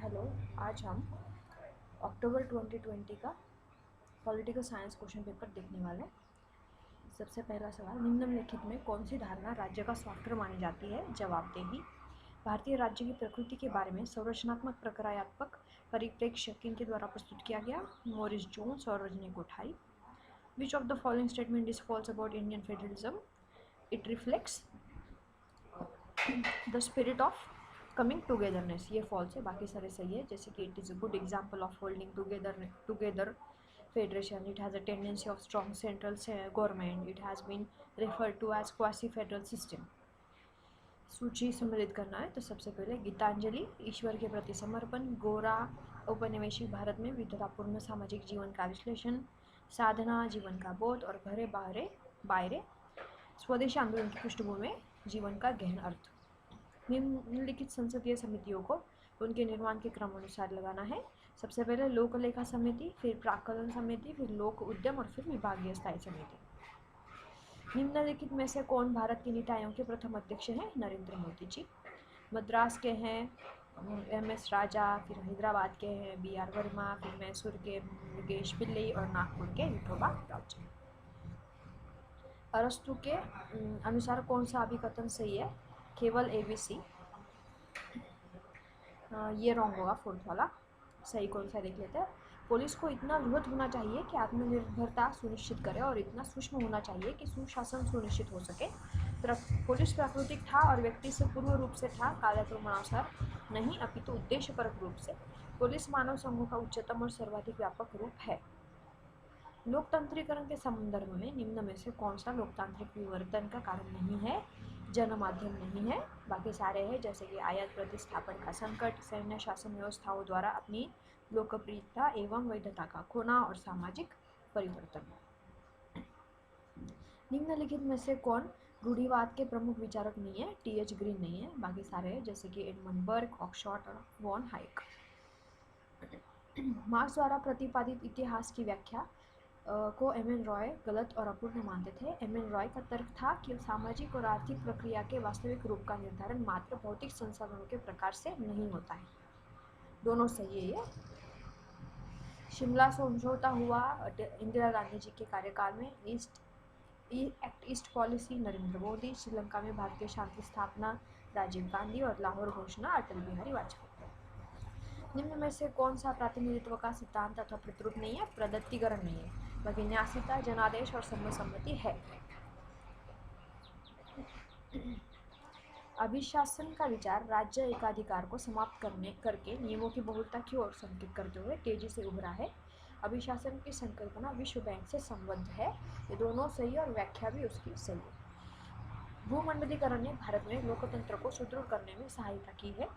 Hello. आज हम अक्टूबर 2020 का पॉलिटिकल साइंस क्वेश्चन पेपर देखने वाले हैं। सबसे पहला सवाल, निम्नलिखित में कौन सी धारणा राज्य का सॉफ्टवेयर मानी जाती है? जवाबदेही। भारतीय राज्य की प्रकृति के बारे में संरचनात्मक प्रक्रियात्मक परिप्रेक्ष्य किनके द्वारा प्रस्तुत किया गया? मॉरिस जोन्स और Rajni Kothari. Which of the following statement is false about Indian federalism? It reflects the spirit of coming togetherness. ये फॉल्स है, बाकी सारे सही है। जैसे कि it is a good example of holding together federation, it has a tendency of strong central government, it has been referred to as quasi federal system. सूची सम्मिलित करना है तो सबसे पहले गीतांजलि, ईश्वर के प्रति समर्पण, गोरा औपनिवेशिक भारत में विविधतापूर्ण सामाजिक जीवन का विश्लेषण, साधना, जीवन का बोध और घरे बाहरे स्वदेशी आंदोलन की पृष्ठभूमि में जीवन का गहन अर्थ। निम्नलिखित संसदीय समितियों को उनके निर्माण के क्रम अनुसार लगाना है। सबसे पहले लोक लेखा समिति, फिर प्राक्कलन समिति, फिर लोक उद्यम और फिर विभागीय स्थायी समिति। निम्नलिखित में से कौन भारत के नीति आयोग के प्रथम अध्यक्ष हैं? नरेंद्र मोदी जी। मद्रास के हैं MS राजा, फिर हैदराबाद के हैं BR वर्मा, फिर मैसूर के मुरुगेश पिल्लई और नागपुर के विठोबा रावचंद। अरस्तु के अनुसार कौन सा अभिकथन सही है? केवल ABC। ये रॉन्ग होगा, फोर्थ वाला। सही कौन सा देख लेते हैं। पुलिस को इतना वृहद होना चाहिए कि आत्मनिर्भरता सुनिश्चित करे और इतना सूक्ष्म होना चाहिए कि सुशासन सुनिश्चित हो सके। पुलिस प्राकृतिक था और व्यक्ति से पूर्व रूप से था, कालक्रमानुसार नहीं अपितु उद्देश्यपरक रूप से। पुलिस मानव समूह का उच्चतम और सर्वाधिक व्यापक रूप है। लोकतंत्रीकरण के संदर्भ में निम्न में से कौन सा लोकतांत्रिक विवर्तन का कारण नहीं है? जन माध्यम नहीं है, बाकी सारे हैं। जैसे कि आयात प्रतिस्थापन का संकट, सैन्य शासन व्यवस्थाओं द्वारा अपनी लोकप्रियता एवं वैधता का खोना और सामाजिक परिवर्तन। निम्नलिखित में से कौन रूढ़िवाद के प्रमुख विचारक नहीं है? TH ग्रीन नहीं है, बाकी सारे हैं। जैसे कि एडमंड बर्ग, ऑक्सफोर्ड और वॉन हाइक। मार्क्स द्वारा प्रतिपादित इतिहास की व्याख्या को MN रॉय गलत और अपूर्ण मानते थे। MN रॉय का तर्क था कि सामाजिक और आर्थिक प्रक्रिया के वास्तविक रूप का निर्धारण मात्र भौतिक संसाधनों के प्रकार से नहीं होता है। दोनों सही है ये। शिमला समझौता हुआ इंदिरा गांधी जी के कार्यकाल में। East policy Narendra Modi. श्रीलंका में भारतीय शांति स्थापना राजीव गांधी और लाहौर घोषणा अटल बिहारी वाजपेयी। निम्न में से कौन सा प्रातिनिधित्व का सिद्धांत अथवा प्रतिरूप नहीं है? प्रदत्तीकरण नहीं है, बाकी न्यासिता, जनादेश और सर्वसम्मति है। अभिशासन का विचार राज्य एकाधिकार को समाप्त करके नियमों की बहुलता की ओर संकेत करते हुए तेजी से उभरा है। अभिशासन की संकल्पना विश्व बैंक से संबद्ध है। ये दोनों सही और व्याख्या भी उसकी सही है। भूमंडलीकरण ने भारत में लोकतंत्र को सुदृढ़ करने में सहायता की है।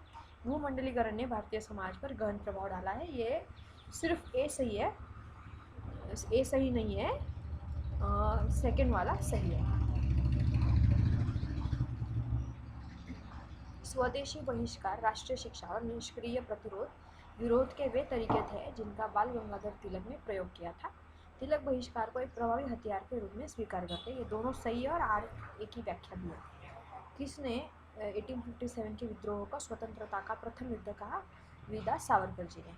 भूमंडलीकरण ने भारतीय समाज पर गहन प्रभाव डाला है। ये सिर्फ ए सही है, ए सही नहीं है, सेकंड वाला सही है। स्वदेशी बहिष्कार, राष्ट्रीय शिक्षा और निष्क्रिय प्रतिरोध विरोध के वे तरीके थे जिनका बाल गंगाधर तिलक ने प्रयोग किया था। तिलक बहिष्कार को एक प्रभावी हथियार के रूप में स्वीकार करते। ये दोनों सही है और RA की व्याख्या भी है। किसने 1857 के विद्रोह को स्वतंत्रता का प्रथम युद्ध कहा? वीदा सावरकर जी ने।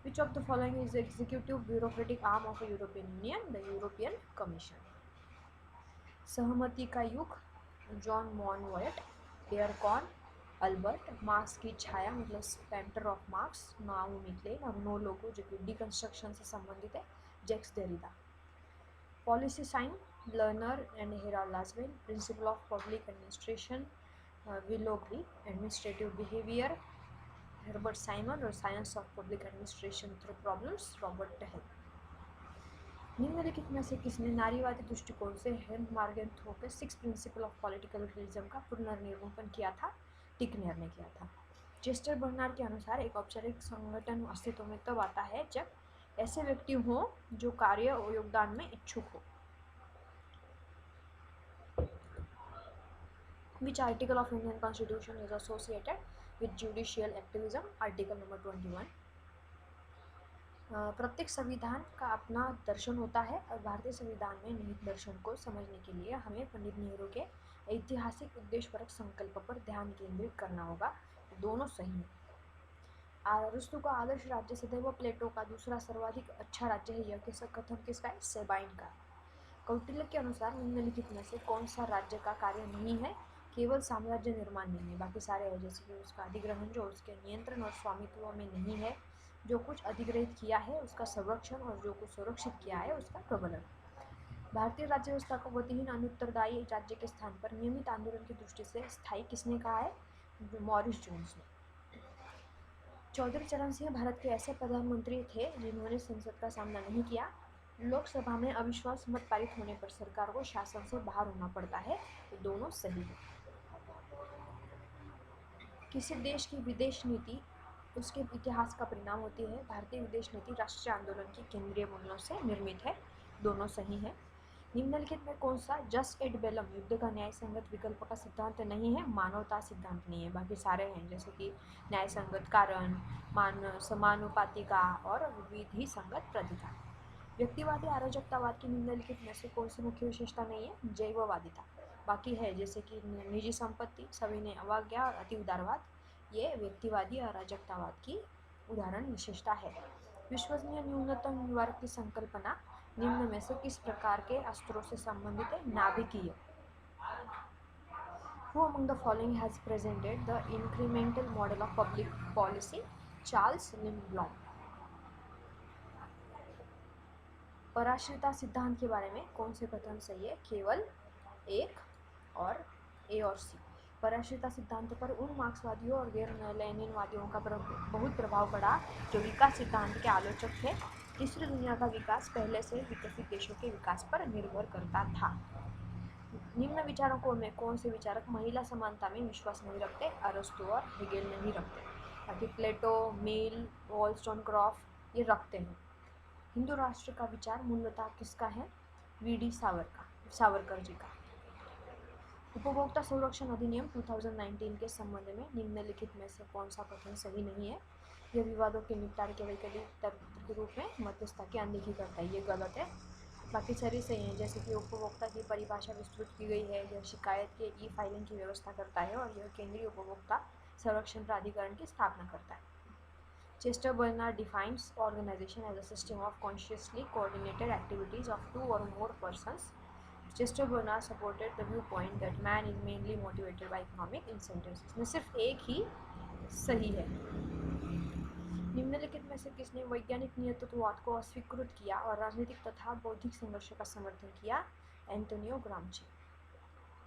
Which of the following is the executive bureaucratic arm of a European Union? The European Commission. सहमति का युग, जॉन मॉनवेट, एयरकॉन, अल्बर्ट। मार्क्स की छाया मतलब spectre of Marx, Naomi Klein और नो लोगो जो कि डिकंस्ट्रक्शन से संबंधित है, Jacques Derrida. Policy science, Lerner and Harold Lasswell. Principle of public administration, विलोग्री। एडमिनिस्ट्रेटिव बिहेवियर, हर्बर्ट साइमन और science of public administration through problems, Robert Dahl. निम्नलिखित में से किसने नारीवादी दृष्टिकोण से हेन मार्गेंथो के 6 प्रिंसिपल ऑफ पॉलिटिकल रियलिज्म का पुनर्निरूपण किया था? टिकनेर ने किया था। चेस्टर बर्नार्ड के अनुसार एक औपचारिक संगठन अस्तित्व में तब आता है जब ऐसे व्यक्ति हों जो कार्य और योगदान में इच्छुक हो। Which article of Indian Constitution is associated with judicial activism? Article number 21. प्रत्येक संविधान का अपना दर्शन होता है और भारतीय संविधान में निहित दर्शन को समझने के लिए हमें पंडित नेहरू के ऐतिहासिक उद्देश्यपरक संकल्प पर ध्यान केंद्रित करना होगा। दोनों सही हैं। अरस्तु का आदर्श राज्य सदैव प्लेटो का दूसरा सर्वाधिक अच्छा राज्य है, यह कथन किसका है? सेबाइन का। कौटिल्य के अनुसार निम्नलिखित में से कौन सा राज्य का कार्य नहीं है? केवल साम्राज्य निर्माण नहीं है, बाकी सारे है, जैसे कि उसका अधिग्रहण जो उसके नियंत्रण और स्वामित्व में नहीं है, जो कुछ अधिग्रहित किया है उसका संरक्षण, और जो कुछ सुरक्षित किया है उसका प्रबंधन। भारतीय राज्य व्यवस्था को गतिहीन अनुत्तरदायी राज्य के स्थान पर नियमित आंदोलन की दृष्टि से स्थायी किसने कहा है? मॉरिस जोन्स ने। चौधरी चरण सिंह भारत के ऐसे प्रधानमंत्री थे जिन्होंने संसद का सामना नहीं किया। लोकसभा में अविश्वास मत पारित होने पर सरकार को शासन से बाहर होना पड़ता है, ये दोनों सही है। किसी देश की विदेश नीति उसके इतिहास का परिणाम होती है। भारतीय विदेश नीति राष्ट्रीय आंदोलन की केंद्रीय मूल्यों से निर्मित है, दोनों सही है। निम्नलिखित में कौन सा जस एड बेलम युद्ध का न्याय संगत विकल्प का सिद्धांत नहीं है? मानवता सिद्धांत नहीं है, बाकी सारे हैं, जैसे कि न्याय संगत कारण, समानुपातिका और विधि संगत प्रतिकार। व्यक्तिवादी अराजकतावाद की निम्नलिखित में से कौन सी मुख्य विशेषता नहीं है? जैववादिता। बाकी है जैसे कि निजी संपत्ति, सविनय अवज्ञा और अति उदारवाद, ये व्यक्तिवादी अराजकतावाद की उदाहरण विशेषता है। विश्वसनीय न्यूनतम निवारक की संकल्पना निम्न में से किस प्रकार के अस्त्रों से संबंधित है? नाभिकीय। Who among the following has presented the incremental model of public policy? Charles Lindblom. पराश्रिता सिद्धांत के बारे में कौन से कथन सही है? केवल एक और ए और सी। पराश्रिता सिद्धांत पर उन मार्क्सवादियों और गैर लेनिनवादियों का बहुत प्रभाव पड़ा जो विकास सिद्धांत के आलोचक थे। तीसरी दुनिया का विकास पहले से विकसित देशों के विकास पर निर्भर करता था। निम्न विचारकों में कौन से विचारक महिला समानता में विश्वास नहीं रखते? अरस्तु और हेगेल नहीं रखते, बाकी प्लेटो, मिल, वॉलस्टोनक्रॉफ्ट ये रखते हैं। हिंदू राष्ट्र का विचार मूलतः किसका है? वी.डी. सावरकर जी का। उपभोक्ता संरक्षण अधिनियम 2019 के संबंध में निम्नलिखित में से कौन सा कथन सही नहीं है? यह विवादों के निपटारे के वैकल्पिक तंत्र के रूप में मध्यस्थता की अनदेखी करता है, ये गलत है। बाकी सारी सही हैं, जैसे कि उपभोक्ता की परिभाषा विस्तृत की गई है, यह शिकायत के ई फाइलिंग की व्यवस्था करता है और यह केंद्रीय उपभोक्ता संरक्षण प्राधिकरण की स्थापना करता है। Chester Bernard defines organization as a system of consciously coordinated activities of two or more persons. Chester Bernard supported the viewpoint that man is mainly motivated by economic incentives. इसमें सिर्फ एक ही सही है। निम्नलिखित में से किसने वैज्ञानिक नियतत्ववाद को अस्वीकृत किया और राजनीतिक तथा बौद्धिक संघर्ष का समर्थन किया? एंटोनियो ग्राम्ची।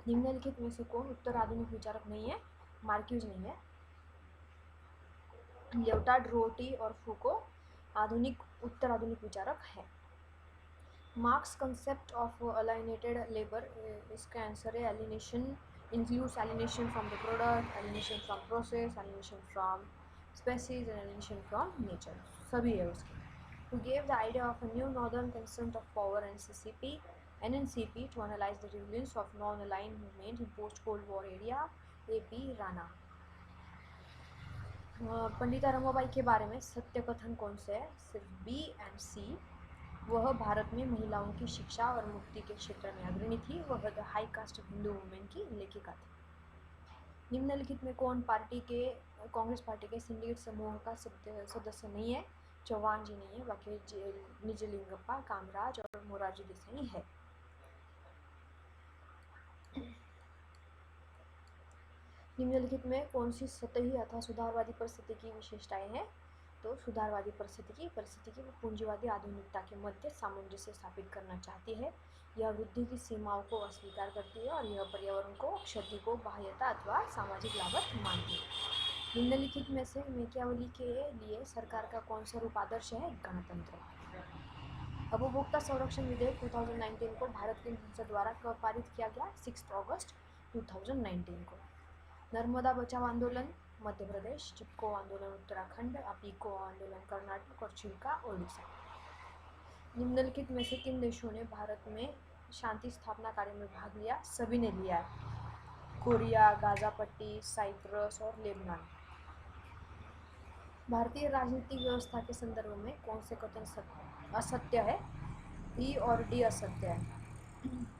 निम्नलिखित में से कौन उत्तर आधुनिक विचारक नहीं है? मार्क्यूज नहीं है। लियोटार्ड, रोटी और फूको आधुनिक उत्तर आधुनिक विचारक है। मार्क्स कंसेप्ट ऑफ अलाइनेटेड लेबर, इसका आंसर है alienation includes alienation from the product, alienation from process, alienation from species and alienation from nature, सभी है उसके। Who gave the idea of a new northern consent of power NNCP to analyze the relevance of non-aligned movement in post-Cold War area? A.P. Rana. Pandita Ramabai के बारे में सत्य कथन कौन से है? सिर्फ बी एंड सी। वह भारत में महिलाओं की शिक्षा और मुक्ति के क्षेत्र में अग्रणी थी। वह the high cast of Hindu women की लेखिका थी। निम्नलिखित में कौन कांग्रेस पार्टी के सिंडिकेट समूह का सदस्य नहीं है? चौहान जी नहीं है, बाकी निजलिंगप्पा, कामराज और मोरारजी देसाई है। निम्नलिखित में कौन सी सतही अथवा सुधारवादी परिस्थिति की विशेषताएं हैं? तो सुधारवादी परिस्थिति की पूंजीवादी आधुनिकता के मध्य सामंजस्य स्थापित करना चाहती है। यह वृद्धि की सीमाओं को अस्वीकार करती है और यह पर्यावरण को क्षति को बाह्यता अथवा सामाजिक लागत मानती है। निम्नलिखित में से मैकियावेली के लिए सरकार का कौन सा रूप आदर्श है? गणतंत्र। उपभोक्ता संरक्षण विधेयक 2019 को भारत की संसद द्वारा कब पारित किया गया? 6 अगस्त 2019 को। नर्मदा बचाओ आंदोलन मध्य प्रदेश, चिपको आंदोलन उत्तराखंड, अपीको आंदोलन कर्नाटक और चिल्का ओडिशा। निम्नलिखित में से किन देशों ने भारत में शांति स्थापना कार्य में भाग लिया? सभी ने लिया है, कोरिया, गाजा पट्टी, साइप्रस और लेबनान। भारतीय राजनीतिक व्यवस्था के संदर्भ में कौन से कथन असत्य है? ई और डी असत्य है।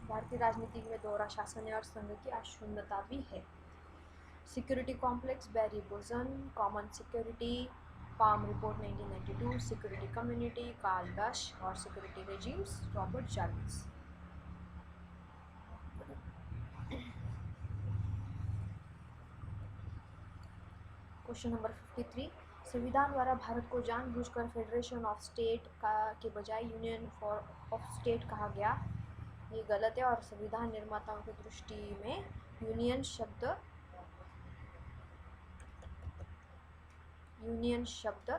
भारतीय राजनीति में दोहरा शासन और संघ की अशून्यता भी है। Security complex, Barry Buzan, common security, Palme report 1992, security community Karl Deutsch और security regimes Robert Jervis. Question number 53, संविधान द्वारा भारत को जानबूझकर फेडरेशन ऑफ स्टेट के बजाय यूनियन ऑफ स्टेट कहा गया। ये गलत है और संविधान निर्माताओं की दृष्टि में यूनियन शब्द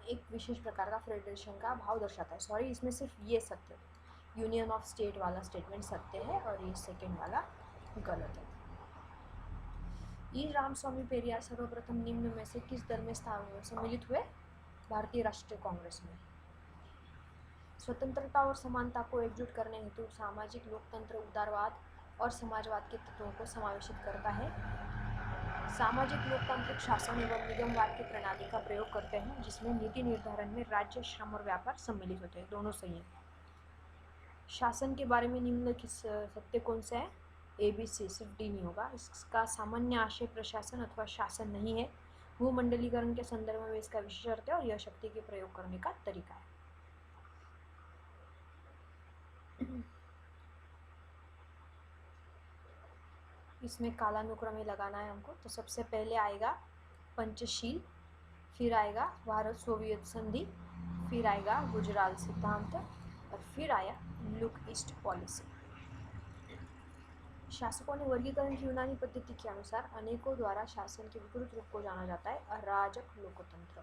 एक विशेष प्रकार का फेडरेशन का भाव दर्शाता है। सॉरी, इसमें सिर्फ ये सत्य, यूनियन ऑफ स्टेट वाला स्टेटमेंट सत्य है और ये सेकेंड वाला गलत है। ई रामस्वामी पेरियार सर्वप्रथम निम्न में से किस दल में सम्मिलित हुए? भारतीय राष्ट्रीय कांग्रेस में। स्वतंत्रता और समानता को एकजुट करने हेतु सामाजिक लोकतंत्र उदारवाद और समाजवाद के तत्वों को समावेशित करता है। सामाजिक लोकतांत्रिक शासन एवं निगमवाद की प्रणाली का प्रयोग करते हैं जिसमें नीति निर्धारण में राज्य, श्रम और व्यापार सम्मिलित होते हैं। दोनों सही हैं। शासन के बारे में निम्नलिखित सत्य कौन सा है? ABC, सिर्फ डी नहीं होगा। इसका सामान्य आशय प्रशासन अथवा शासन नहीं है। भूमंडलीकरण के संदर्भ में इसका विशेष अर्थ है और यह शक्ति के प्रयोग करने का तरीका है। इसमें कालानुक्रम में लगाना है हमको। तो सबसे पहले आएगा पंचशील, फिर आएगा भारत सोवियत संधि, फिर आएगा गुजराल सिद्धांत और फिर आया लुक ईस्ट पॉलिसी। शासकों ने वर्गीकरण की यूनानी पद्धति के अनुसार अनेकों द्वारा शासन के विकृत रूप को जाना जाता है, अराजक लोकतंत्र।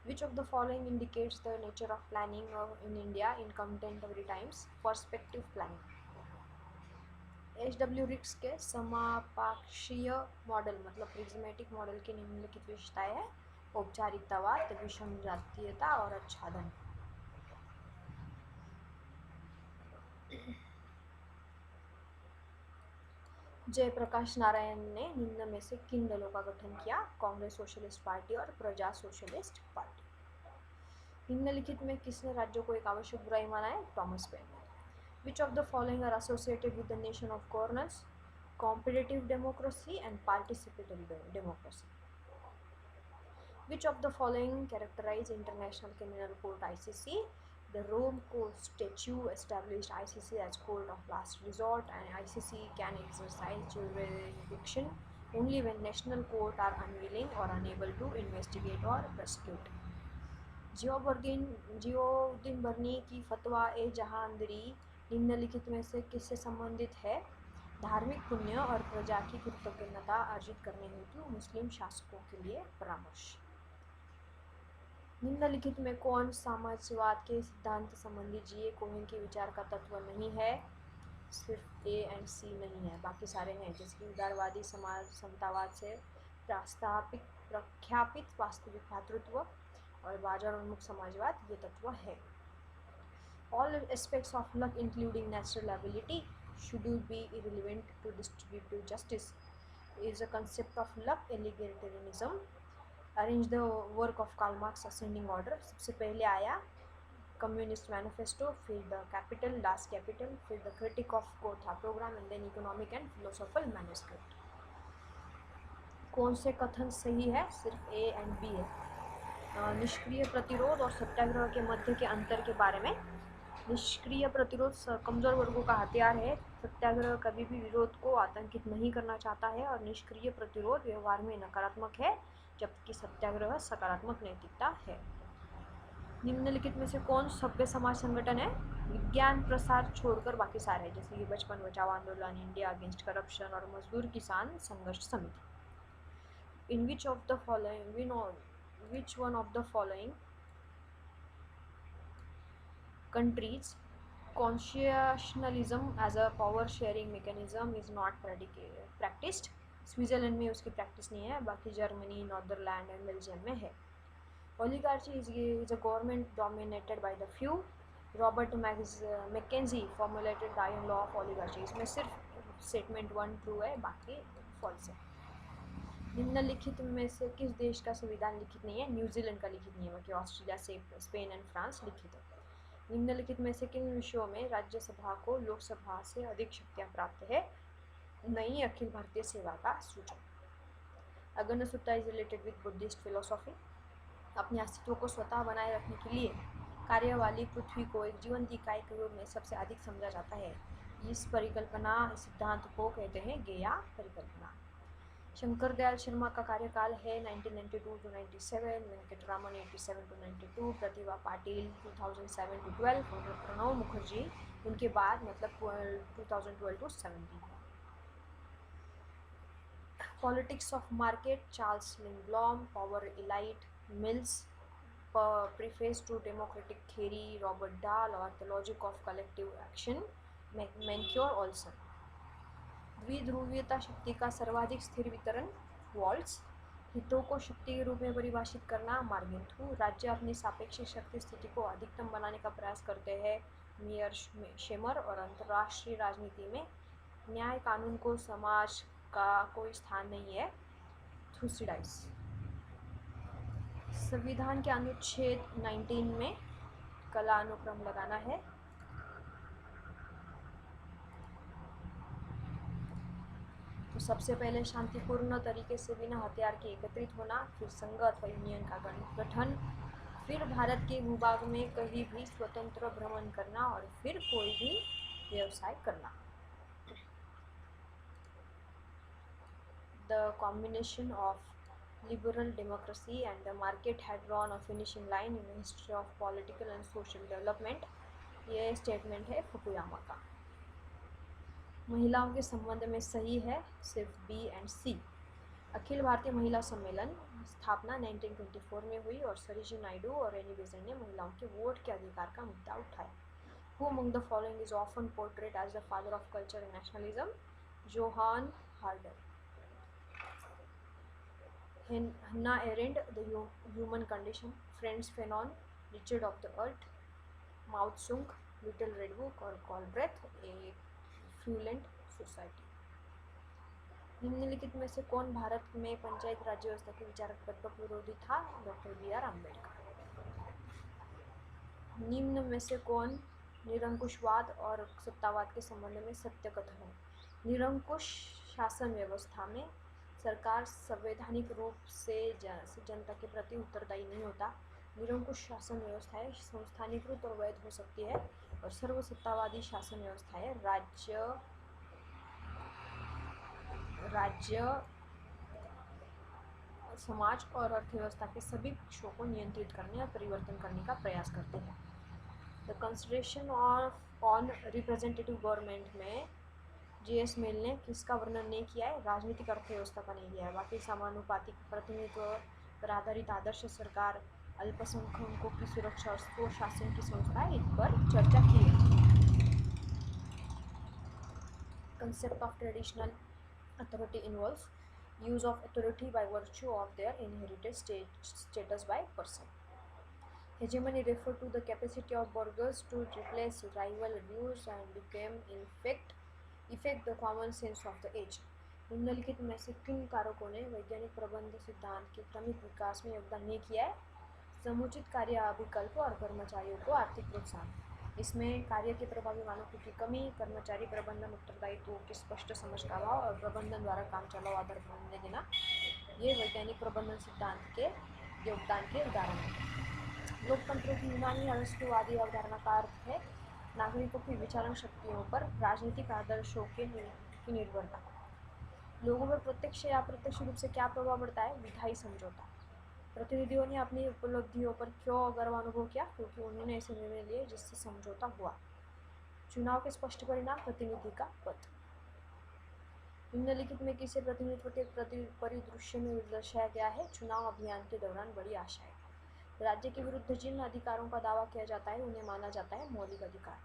Which of the following indicates the nature of planning in India in contemporary times? Perspective planning. H.W. रिक्स के समापाक्षीय मॉडल मतलब प्रिज्मेटिक मॉडल की निम्नलिखित विशेषताएं हैं? औपचारिकतावाद, विषम जातीयता और आच्छादन। जयप्रकाश नारायण ने निम्न में से किन दलों का गठन किया? कांग्रेस सोशलिस्ट पार्टी और प्रजा सोशलिस्ट पार्टी। निम्नलिखित में किसने राज्यों को एक आवश्यक बुराई माना है? Thomas pen. Which of the following are associated with the nation of governance? Competitive democracy and participatory democracy. Which of the following characterize International Criminal Court (ICC)? The Rome Statute established ICC as court of last resort, and ICC can exercise jurisdiction only when national courts are unwilling or unable to investigate or prosecute. जियोउद्दीन बर्नी की फतवा ए जहांदरी निम्नलिखित में से किससे संबंधित है? धार्मिक पुण्य और प्रजा की कृतज्ञता अर्जित करने हेतु मुस्लिम शासकों के लिए परामर्श। निम्नलिखित में कौन समाजवाद के सिद्धांत संबंधी G.A. कोहेन के विचार का तत्व नहीं है? सिर्फ A और C नहीं है, बाकी सारे हैं। जैसे कि उदारवादी समाज समतावाद से प्रख्यापित वास्तविक भातृत्व और बाजार उन्मुख समाजवाद ये तत्व है। All aspects of luck including natural ability should be irrelevant to distributive justice is a concept of luck egalitarianism. Arrange the work of Karl Marx ascending order. सबसे पहले आया कम्युनिस्ट मैनिफेस्टो, फिर द कैपिटल, डास कैपिटल, फिर the critique of Gotha programme and then economic and philosophical manuscript. कौन से कथन सही है? सिर्फ A और B है। निष्क्रिय प्रतिरोध और सत्याग्रह के मध्य के अंतर के बारे में। निष्क्रिय प्रतिरोध कमजोर वर्गों का हथियार है। सत्याग्रह कभी भी विरोध को आतंकित नहीं करना चाहता है और निष्क्रिय प्रतिरोध व्यवहार में नकारात्मक है, जबकि सत्याग्रह सकारात्मक नैतिकता है। निम्नलिखित में से कौन सभ्य समाज संगठन है? विज्ञान प्रसार छोड़कर बाकी सारे, जैसे कि बचपन बचाओ आंदोलन, इंडिया अगेंस्ट करप्शन और मजदूर किसान संघर्ष समिति। In which one of the following countries constitutionalism as a power sharing mechanism is not practiced? Switzerland में उसकी प्रैक्टिस नहीं है, बाकी जर्मनी, नॉर्दरलैंड एंड बेल्जियम में है। Oligarchy is a government dominated by the few. Robert McKenzie formulated the iron law of oligarchy. इसमें सिर्फ statement 1 true है, बाकी फॉल्स है। निम्नलिखित में से किस देश का संविधान लिखित नहीं है? न्यूजीलैंड का लिखित नहीं है, बाकी ऑस्ट्रेलिया, स्पेन एंड फ्रांस लिखित है। निम्नलिखित में से किन विषयों में राज्यसभा को लोकसभा से अधिक शक्तियां प्राप्त है? नई अखिल भारतीय सेवा का सूचक। अगण्य सूत्र is related with Buddhist philosophy. अपने अस्तित्व को स्वतः बनाए रखने के लिए कार्य वाली पृथ्वी को एक जीवंत इकाई के रूप में सबसे अधिक समझा जाता है। इस परिकल्पना सिद्धांत को कहते हैं गेया परिकल्पना। शंकर दयाल शर्मा का कार्यकाल है 1992 to 97, Venkataraman 87 to 92, Pratibha Patil 2007 to 12 और प्रणव मुखर्जी उनके बाद मतलब 2012 to 17। Politics of Market, Charles Lindblom, Power Elite, Mills, Preface to Democratic Theory, Robert Dahl और The Logic of Collective Action, Melchior Olson। द्विध्रुवीयता शक्ति का सर्वाधिक स्थिर वितरण, वॉल्ट्स। हितों को शक्ति के रूप में परिभाषित करना, मार्गेंथु। राज्य अपनी सापेक्ष शक्ति स्थिति को अधिकतम बनाने का प्रयास करते हैं, मेयर शेमर। और अंतर्राष्ट्रीय राजनीति में न्याय कानून को समाज का कोई स्थान नहीं है, थुसिडाइस। संविधान के अनुच्छेद 19 में कला अनुक्रम लगाना है। तो सबसे पहले शांतिपूर्ण तरीके से बिना हथियार के एकत्रित होना, फिर संघ अथवा यूनियन का गठन, फिर भारत के भूभाग में कहीं भी स्वतंत्र भ्रमण करना और फिर कोई भी व्यवसाय करना। The combination of liberal democracy and the market had drawn a finishing line in the history of political and social development। ये स्टेटमेंट है फुकुयामा का। महिलाओं के संबंध में सही है सिर्फ बी एंड सी। अखिल भारतीय महिला सम्मेलन स्थापना 1924 में हुई और सरोजिनी नायडू और रेनी बेज़ंट ने महिलाओं के वोट के अधिकार का मुद्दा उठाया। Who among the following is often portrayed as the father of culture and nationalism? Johann Herder. Hannah Arendt, The Human Condition, Frantz Fanon, Richard of the Earth, Mao Zedong, Little Red Book और Galbraith, A Fluent Society। निम्नलिखित में से कौन भारत में पंचायत राज्य व्यवस्था के विचारक व्यापक विरोधी था? Doctor B.R. अम्बेडकर। निम्न में से कौन निरंकुशवाद और सत्तावाद के संबंध में सत्य कथन है? निरंकुश शासन व्यवस्था में सरकार संवैधानिक रूप से जनता के प्रति उत्तरदायी नहीं होता। निरंकुश शासन व्यवस्थाएं संस्थानीकृत और वैध हो सकती है और सर्वसत्तावादी शासन व्यवस्थाएं राज्य समाज और अर्थव्यवस्था के सभी पक्षों को नियंत्रित करने और परिवर्तन करने का प्रयास करते हैं। The consideration on representative government में J.S. मिल ने किसका वर्णन नहीं किया है? राजनीतिक अर्थव्यवस्था का नहीं किया है। बाकी समानुपातिक प्रतिनिधित्व पर आधारित आदर्श सरकार, अल्पसंख्यकों की सुरक्षा और स्वशासन की संस्था, इन पर चर्चा की है। Concept of traditional authority involves use of authority by virtue of their inherited status by person. Hegemony referred to the capacity of burghers to replace rival views and became effect the common sense of the age. निम्नलिखित में से किन कारकों ने वैज्ञानिक प्रबंध सिद्धांत के क्रमिक विकास में योगदान नहीं किया है? समुचित कार्य अभिकल्प और कर्मचारियों को आर्थिक प्रोत्साहन। इसमें कार्य के प्रभावी मानकों की कमी, कर्मचारी प्रबंधन उत्तरदायित्वों की स्पष्ट समझ का अभाव और प्रबंधन द्वारा काम चलाओ आधार बनने देना, ये वैज्ञानिक प्रबंधन सिद्धांत के योगदान के उदाहरण हैं। लोकतंत्र की यूनानी अरस्तुवादी अवधारणा का अर्थ है नागरिकों की विचारण शक्तियों पर राजनीतिक आदर्शों की निर्भरता। लोगों पर प्रत्यक्ष या अप्रत्यक्ष रूप से क्या प्रभाव पड़ता है? विधायी समझौता। प्रतिनिधियों ने अपनी उपलब्धियों पर क्यों गर्व अनुभव किया? क्योंकि उन्होंने ऐसे निर्णय लिए जिससे समझौता हुआ। चुनाव के स्पष्ट परिणाम, प्रतिनिधि का पद। निम्नलिखित में किसे प्रतिनिधित्व के परिदृश्य में दर्शाया गया है? चुनाव अभियान के दौरान बड़ी आशाएं। राज्य के विरुद्ध जिन अधिकारों का दावा किया जाता है उन्हें माना जाता है मौलिक अधिकार।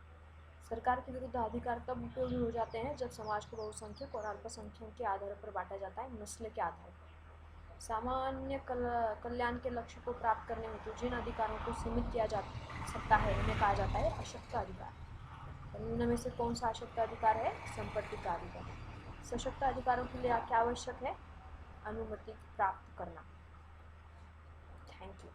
सरकार के विरुद्ध अधिकार तब उपयोगी हो जाते हैं जब समाज को बहुसंख्यक और अल्पसंख्यक के आधार पर बांटा जाता है, नस्ल के आधार पर। सामान्य कल्याण के लक्ष्य को प्राप्त करने हेतु जिन अधिकारों को सीमित किया जा सकता है उन्हें कहा जाता है अशक्त अधिकार। निम्न में से कौन सा अशक्त अधिकार है? संपत्ति का अधिकार। सशक्त अधिकारों के लिए क्या आवश्यक है? अनुमति प्राप्त करना। Thank you.